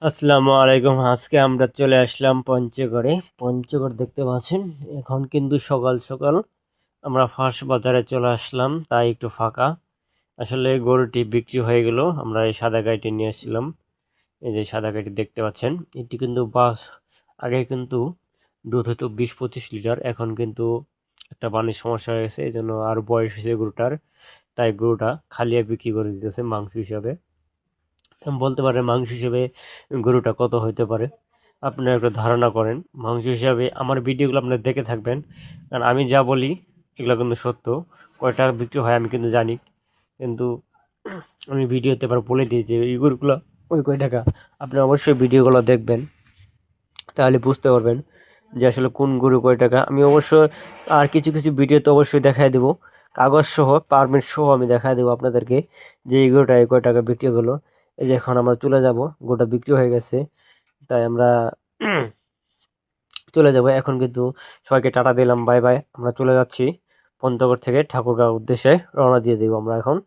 আসসালামু আলাইকুম। আজকে আমরা চলে আসলাম পঞ্চগড়ে। পঞ্চগড় দেখতে পাচ্ছেন, এখন কিন্তু সকাল সকাল আমরা ফার্স্ট বাজারে চলে আসলাম, তাই একটু ফাঁকা। আসলে গরুটি বিক্রি হয়ে গেল, আমরা এই সাদা গাড়িটি নিয়ে এসেছিলাম। এই যে সাদা গাড়িটি দেখতে পাচ্ছেন, এটি কিন্তু আগে কিন্তু দুধ হতো 20-25 লিটার, এখন কিন্তু একটা পানির সমস্যা হয়ে গেছে, এই জন্য আর বয়স হয়েছে গরুটার, তাই গরুটা খালিয়ে বিক্রি করে দিতেছে মাংস হিসাবে। বলতে পারেন মাংস হিসেবে গরুটা কত হইতে পারে, আপনারা একটা ধারণা করেন। মাংস হিসাবে আমার ভিডিওগুলো আপনারা দেখে থাকবেন, কারণ আমি যা বলি এগুলো কিন্তু সত্য। কয় টাকা বিক্রি হয় আমি কিন্তু জানি, কিন্তু আমি ভিডিওতে এবার বলে দিই যে এই গরুগুলো ওই কয় টাকা। আপনি অবশ্যই ভিডিওগুলো দেখবেন, তাহলে বুঝতে পারবেন যে আসলে কোন গরু কয় টাকা। আমি অবশ্য আর কিছু কিছু ভিডিওতে অবশ্যই দেখাই দেবো, কাগজ সহ পারমিট সহ আমি দেখাই দেবো আপনাদেরকে যে এই গরুটা এই কয় টাকা বিক্রি হলো। এই যে এখন আমরা চলে যাব, গরুটা বিক্রি হয়ে গেছে, তাই আমরা চলে যাব। এখন কিন্তু সবাইকে টাটা দিলাম, বাই বাই, আমরা চলে যাচ্ছি পঞ্চগড় থেকে ঠাকুরগাঁও উদ্দেশ্যে রওনা দিয়ে দিব আমরা এখন।